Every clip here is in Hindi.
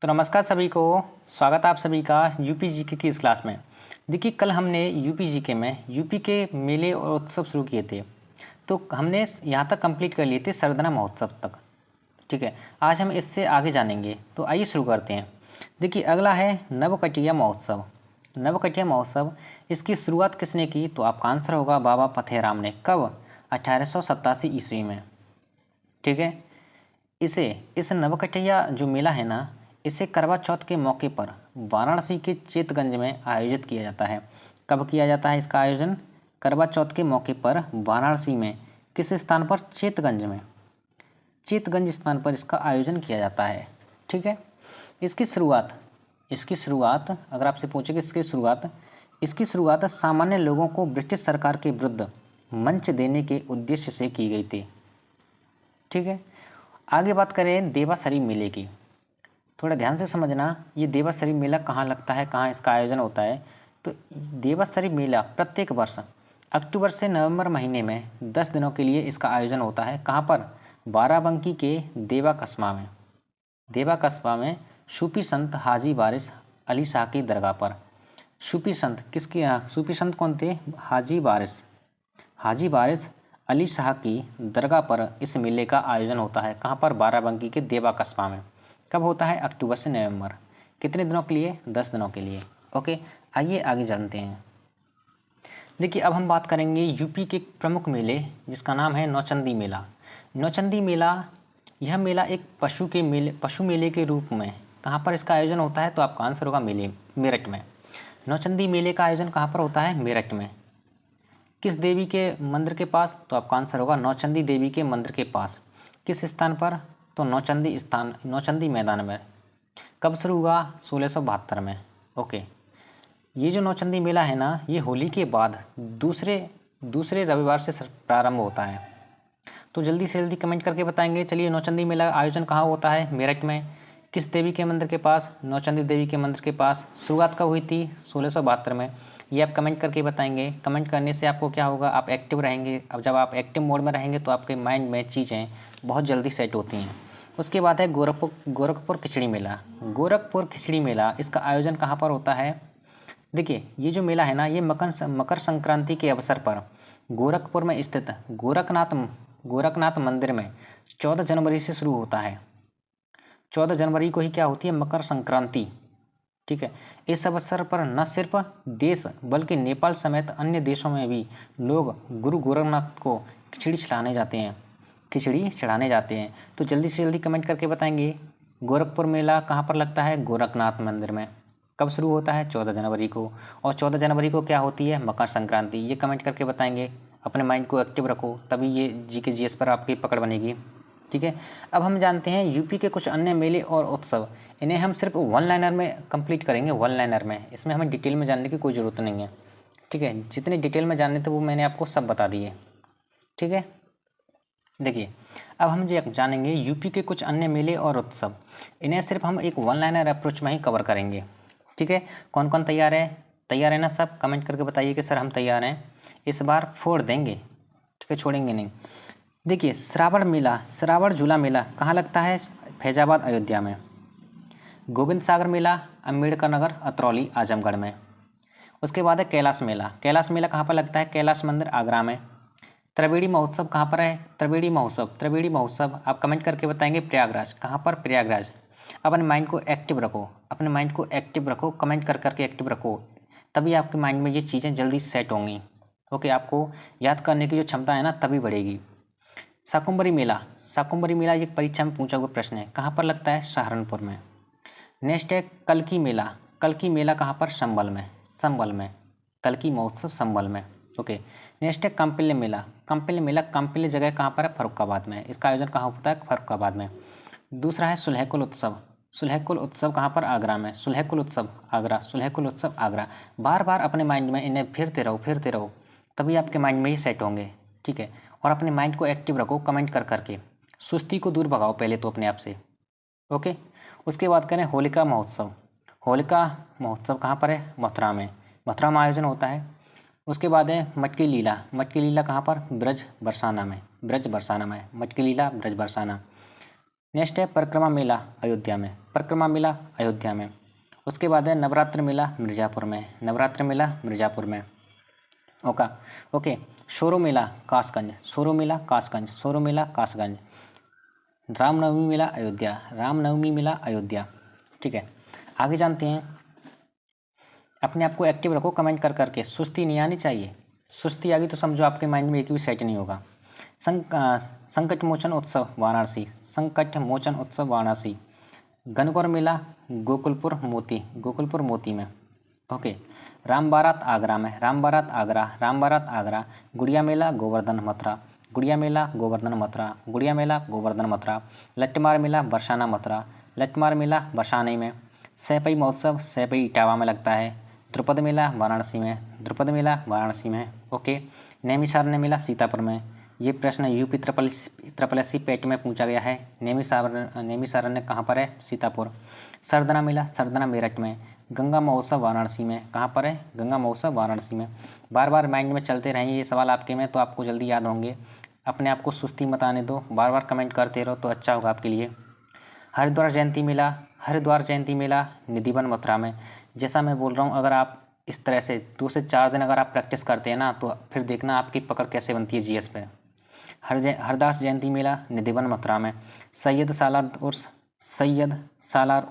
तो नमस्कार सभी को। स्वागत है आप सभी का यूपी जीके की इस क्लास में। देखिए, कल हमने यूपी जीके में यूपी के मेले और उत्सव शुरू किए थे। तो हमने यहाँ तक कंप्लीट कर लिए थे सरदना महोत्सव तक। ठीक है, आज हम इससे आगे जानेंगे। तो आइए शुरू करते हैं। देखिए, अगला है नवकटिया महोत्सव। नवकटिया महोत्सव, इसकी शुरुआत किसने की? तो आपका आंसर होगा बाबा फतेहराम ने। कब? 1887 ईस्वी में। ठीक है, इस नवकटिया जो मेला है ना, इसे करवा चौथ के मौके पर वाराणसी के चेतगंज में आयोजित किया जाता है। कब किया जाता है इसका आयोजन? करवा चौथ के मौके पर वाराणसी में किस स्थान पर? चेतगंज में। चेतगंज स्थान पर इसका आयोजन किया जाता है। ठीक है, इसकी शुरुआत अगर आपसे पूछे कि इसकी शुरुआत सामान्य लोगों को ब्रिटिश सरकार के विरुद्ध मंच देने के उद्देश्य से की गई थी। ठीक है, आगे बात करें देवासरी मेले की। थोड़ा ध्यान से समझना, ये देवासरी मेला कहाँ लगता है, कहाँ इसका आयोजन होता है। तो देवासरी मेला प्रत्येक वर्ष अक्टूबर से नवंबर महीने में 10 दिनों के लिए इसका आयोजन होता है। कहाँ पर? बाराबंकी के देवा कस्बा में सूफी संत हाजी वारिस अली शाह की दरगाह पर। सूफी संत किसके यहाँ? सूफी संत कौन थे? हाजी वारिस अली शाह की दरगाह पर इस मेले का आयोजन होता है। कहाँ पर? बाराबंकी के देवा कस्बा में। कब होता है? अक्टूबर से नवंबर। कितने दिनों के लिए? 10 दिनों के लिए। ओके, आइए आगे जानते हैं। देखिए, अब हम बात करेंगे यूपी के प्रमुख मेले, जिसका नाम है नौचंदी मेला। नौचंदी मेला, यह मेला एक पशु मेले के रूप में कहाँ पर इसका आयोजन होता है? तो आपका आंसर होगा मेरठ में। नौचंदी मेले का आयोजन कहाँ पर होता है? मेरठ में। किस देवी के मंदिर के पास? तो आपका आंसर होगा नौचंदी देवी के मंदिर के पास। किस स्थान पर? तो नौचंदी मैदान में। कब शुरू हुआ? 1672 में। ओके, ये जो नौचंदी मेला है ना, ये होली के बाद दूसरे रविवार से प्रारंभ होता है। तो जल्दी से जल्दी कमेंट करके बताएंगे। चलिए, नौचंदी मेला आयोजन कहाँ होता है? मेरठ में। किस देवी के मंदिर के पास? नौचंदी देवी के मंदिर के पास। शुरुआत कब हुई थी? 1672 में। ये आप कमेंट करके बताएंगे। कमेंट करने से आपको क्या होगा? आप एक्टिव रहेंगे। अब जब आप एक्टिव मोड में रहेंगे तो आपके माइंड में चीज़ें बहुत जल्दी सेट होती हैं। उसके बाद है गोरखपुर खिचड़ी मेला। गोरखपुर खिचड़ी मेला, इसका आयोजन कहाँ पर होता है? देखिए, ये जो मेला है ना, ये मकर संक्रांति के अवसर पर गोरखपुर में स्थित गोरखनाथ मंदिर में 14 जनवरी से शुरू होता है। 14 जनवरी को ही क्या होती है? मकर संक्रांति। ठीक है, इस अवसर पर न सिर्फ देश बल्कि नेपाल समेत अन्य देशों में भी लोग गुरु गोरखनाथ को खिचड़ी चढ़ाने जाते हैं। तो जल्दी से जल्दी कमेंट करके बताएंगे, गोरखपुर मेला कहाँ पर लगता है? गोरखनाथ मंदिर में। कब शुरू होता है? 14 जनवरी को। और 14 जनवरी को क्या होती है? मकर संक्रांति। ये कमेंट करके बताएंगे। अपने माइंड को एक्टिव रखो, तभी ये जीके जीएस पर आपकी पकड़ बनेगी। ठीक है, अब हम जानते हैं यूपी के कुछ अन्य मेले और उत्सव। इन्हें हम सिर्फ वन लाइनर में कंप्लीट करेंगे, वन लाइनर में। इसमें हमें डिटेल में जानने की कोई ज़रूरत नहीं है। ठीक है, जितने डिटेल में जानने थे वो मैंने आपको सब बता दिए। ठीक है, देखिए, अब हम जानेंगे यूपी के कुछ अन्य मेले और उत्सव। इन्हें सिर्फ हम एक वन लाइनर अप्रोच में ही कवर करेंगे। ठीक है, कौन कौन तैयार है? तैयार है ना सब? कमेंट करके बताइए कि सर हम तैयार हैं। इस बार फोड़ देंगे। ठीक है, छोड़ेंगे नहीं। देखिए, श्रावण झूला मेला कहाँ लगता है? फैजाबाद अयोध्या में। गोविंद सागर मेला अम्बेडकर नगर अतरौली आजमगढ़ में। उसके बाद है कैलाश मेला कहाँ पर लगता है? कैलाश मंदिर आगरा में। त्रिवेणी महोत्सव कहाँ पर है? त्रिवेणी महोत्सव आप कमेंट करके बताएंगे प्रयागराज। कहाँ पर? प्रयागराज। अपने माइंड को एक्टिव रखो, कमेंट कर करके एक्टिव रखो, तभी आपके माइंड में ये चीज़ें जल्दी सेट होंगी। ओके, आपको याद करने की जो क्षमता है ना, तभी बढ़ेगी। शाकुंभरी मेला एक परीक्षा में पूछा हुआ प्रश्न है। कहाँ पर लगता है? सहारनपुर में। नेक्स्ट है कल्की मेला कहाँ पर? संबल में। कल्की महोत्सव संबल में। ओके, नेक्स्ट है कांपिल्य मेला जगह कहाँ पर है? फर्रुखाबाद में। इसका आयोजन कहाँ होता है? फर्रुखाबाद में। दूसरा है सुलहकुल उत्सव कहाँ पर? आगरा में। सुलहकुल उत्सव आगरा। बार बार अपने माइंड में इन्हें फिरते रहो, तभी आपके माइंड में ही सेट होंगे। ठीक है, और अपने माइंड को एक्टिव रखो कमेंट कर करके। सुस्ती को दूर भगाओ पहले तो अपने आप से। ओके, उसके बाद करें होलिका महोत्सव कहाँ पर है? मथुरा में आयोजन होता है। उसके बाद है मटकी लीला कहाँ पर? ब्रज बरसाना में। मटकी लीला ब्रज बरसाना। नेक्स्ट है परिक्रमा मेला अयोध्या में, परिक्रमा मेला अयोध्या में। उसके बाद है नवरात्र मेला मिर्ज़ापुर में, नवरात्र मेला मिर्ज़ापुर में। ओके। शोरो मेला कासगंज, शोरो मेला कासगंज, शोरो मेला कासगंज। रामनवमी मेला अयोध्या, रामनवमी मेला अयोध्या। ठीक है, आगे जानते हैं। अपने आप को एक्टिव रखो कमेंट कर करके, सुस्ती नहीं आनी चाहिए। सुस्ती आ गई तो समझो आपके माइंड में एक भी सेट नहीं होगा। संकट मोचन उत्सव वाराणसी, संकट मोचन उत्सव वाराणसी। गणगौर मेला गोकुलपुर मोती, गोकुलपुर मोती में। ओके। राम बारात आगरा में, राम बारात आगरा, राम बारात आगरा। गुड़िया मेला गोवर्धन मथुरा, गुड़िया मेला गोवर्धन मथुरा, गुड़िया मेला गोवर्धन मथुरा। लट्टमार मेला बरसाना मथुरा, लट्टमार मेला बरसाने में। सैपई महोत्सव सैपई इटावा में लगता है। द्रुपद मेला वाराणसी में, द्रुपद मेला वाराणसी में। ओके। नैमिषारण्य मेला सीतापुर में। ये प्रश्न यूपी ट्रिपल एससी पेट में पूछा गया है। नैमिषारण्य कहाँ पर है? सीतापुर। सरदना मेला सरदना मेरठ में। गंगा महोत्सव वाराणसी में, कहाँ पर है? गंगा महोत्सव वाराणसी में। बार बार माइंड में चलते रहेंगे ये सवाल आपके में, तो आपको जल्दी याद होंगे। अपने आप को सुस्ती मत आने दो, बार बार कमेंट करते रहो तो अच्छा होगा आपके लिए। हरिद्वार जयंती मेला, हरिद्वार जयंती मेला निधिवन मथुरा में। जैसा मैं बोल रहा हूँ, अगर आप इस तरह से 2 से 4 दिन अगर आप प्रैक्टिस करते हैं ना, तो फिर देखना आपकी पकड़ कैसे बनती है जीएस पे। हरदास जयंती मेला निधिवन मथुरा में। सैयद सालार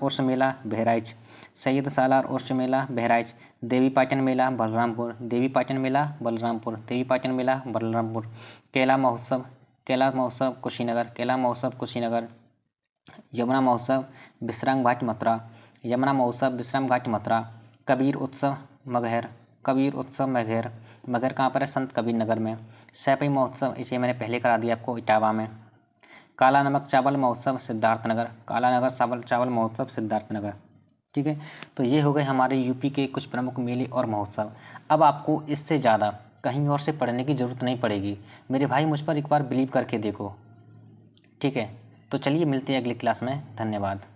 उर्स मेला बहराइच, सैयद सालार उर्स मेला बहराइच। देवी पाटन मेला बलरामपुर, देवी पाटन मेला बलरामपुर, देवी पाटन मेला बलरामपुर। कैला महोत्सव कुशीनगर, कैला महोत्सव कुशीनगर। यमुना महोत्सव विश्राम घाट मथुरा, यमुना महोत्सव विश्राम घाट मथुरा। कबीर उत्सव मगहर, कबीर उत्सव मगहर, मगहर कहाँ पर है? संत कबीर नगर में। सैपई महोत्सव, इसे मैंने पहले करा दिया आपको, इटावा में। काला नमक चावल महोत्सव सिद्धार्थनगर, काला नगर चावल महोत्सव सिद्धार्थनगर। ठीक है, तो ये हो गए हमारे यूपी के कुछ प्रमुख मेले और महोत्सव। अब आपको इससे ज़्यादा कहीं और से पढ़ने की ज़रूरत नहीं पड़ेगी मेरे भाई, मुझ पर एक बार बिलीव करके देखो। ठीक है, तो चलिए मिलते हैं अगली क्लास में। धन्यवाद।